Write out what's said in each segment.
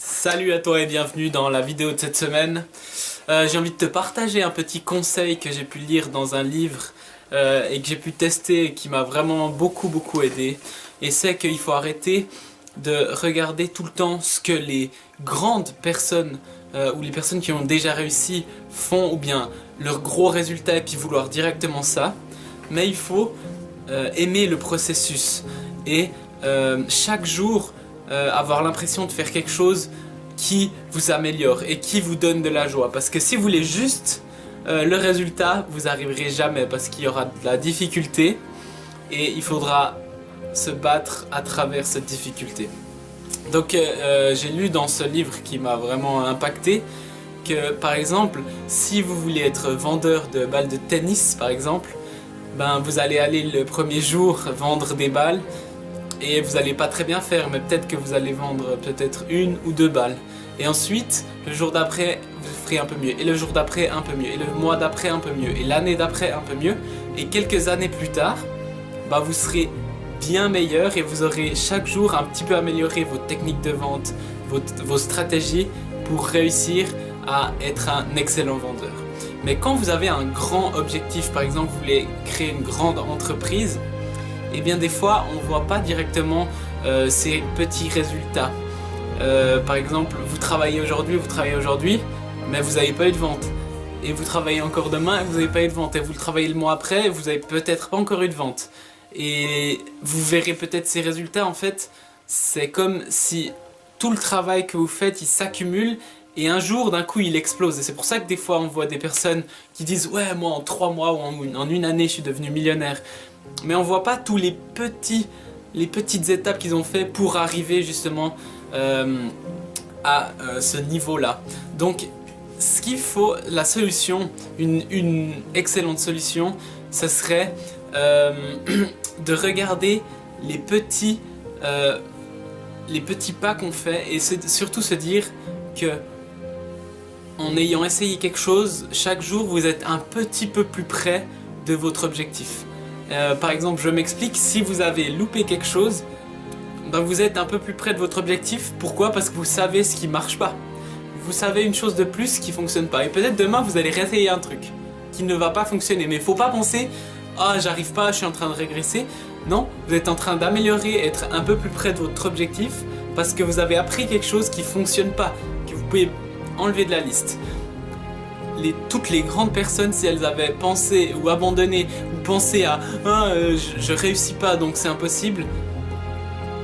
Salut à toi et bienvenue dans la vidéo de cette semaine. J'ai envie de te partager un petit conseil que j'ai pu lire dans un livre et que j'ai pu tester et qui m'a vraiment beaucoup aidé. Et c'est qu'il faut arrêter de regarder tout le temps ce que les grandes personnes ou les personnes qui ont déjà réussi font, ou bien leur gros résultat, et puis vouloir directement ça. Mais il faut aimer le processus et chaque jour avoir l'impression de faire quelque chose qui vous améliore et qui vous donne de la joie. Parce que si vous voulez juste le résultat, vous n'arriverez jamais, parce qu'il y aura de la difficulté et il faudra se battre à travers cette difficulté. Donc j'ai lu dans ce livre qui m'a vraiment impacté que, par exemple, si vous voulez être vendeur de balles de tennis par exemple, ben vous allez aller le premier jour vendre des balles et vous n'allez pas très bien faire, mais peut-être que vous allez vendre peut-être 1 ou 2 balles. Et ensuite, le jour d'après, vous ferez un peu mieux, et le jour d'après un peu mieux, et le mois d'après un peu mieux, et l'année d'après un peu mieux. Et quelques années plus tard, bah, vous serez bien meilleur et vous aurez chaque jour un petit peu amélioré vos techniques de vente, vos stratégies pour réussir à être un excellent vendeur. Mais quand vous avez un grand objectif, par exemple vous voulez créer une grande entreprise, et bien des fois on ne voit pas directement ces petits résultats. Par exemple, vous travaillez aujourd'hui, mais vous n'avez pas eu de vente. Et vous travaillez encore demain et vous n'avez pas eu de vente. Et vous le travaillez le mois après et vous n'avez peut-être pas encore eu de vente. Et vous verrez peut-être ces résultats, en fait, c'est comme si tout le travail que vous faites, il s'accumule et un jour, d'un coup, il explose. Et c'est pour ça que des fois, on voit des personnes qui disent « Ouais, moi, en 3 mois ou en 1 année, je suis devenu millionnaire. » Mais on voit pas tous les petites étapes qu'ils ont fait pour arriver justement à ce niveau-là. Donc, ce qu'il faut, la solution, une excellente solution, ce serait de regarder les petits pas qu'on fait et surtout se dire que en ayant essayé quelque chose, chaque jour vous êtes un petit peu plus près de votre objectif. Par exemple, je m'explique, si vous avez loupé quelque chose, ben vous êtes un peu plus près de votre objectif. Pourquoi? Parce que vous savez ce qui marche pas. Vous savez une chose de plus qui fonctionne pas. Et peut-être demain vous allez réessayer un truc qui ne va pas fonctionner. Mais il faut pas penser « Ah, j'arrive pas, je suis en train de régresser ». Non, vous êtes en train d'améliorer, être un peu plus près de votre objectif parce que vous avez appris quelque chose qui fonctionne pas, que vous pouvez enlever de la liste. Toutes les grandes personnes, si elles avaient pensé ou abandonné ou pensé à je réussis pas donc c'est impossible,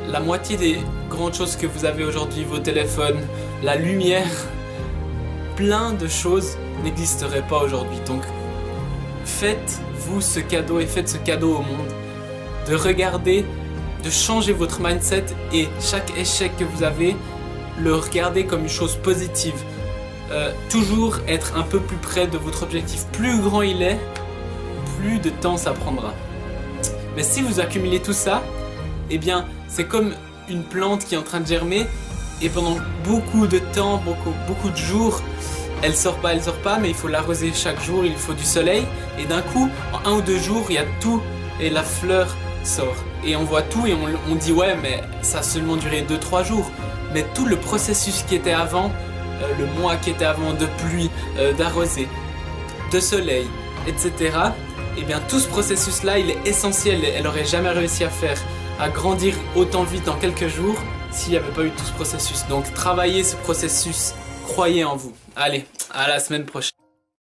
la moitié des grandes choses que vous avez aujourd'hui, vos téléphones, la lumière, plein de choses n'existeraient pas aujourd'hui. Donc faites-vous ce cadeau et faites ce cadeau au monde de regarder, de changer votre mindset et chaque échec que vous avez, le regarder comme une chose positive. Toujours être un peu plus près de votre objectif. Plus grand il est, plus de temps ça prendra. Mais si vous accumulez tout ça, eh bien c'est comme une plante qui est en train de germer et pendant beaucoup de temps, beaucoup de jours, elle sort pas, mais il faut l'arroser chaque jour, il faut du soleil et d'un coup, en 1 ou 2 jours, il y a tout et la fleur sort. Et on voit tout et on dit ouais mais ça a seulement duré 2-3 jours. Mais tout le processus qui était avant, le mois qui était avant de pluie, d'arroser, de soleil, etc. Et bien tout ce processus là il est essentiel, elle n'aurait jamais réussi à grandir autant vite en quelques jours s'il n'y avait pas eu tout ce processus. Donc travaillez ce processus, croyez en vous. Allez, à la semaine prochaine.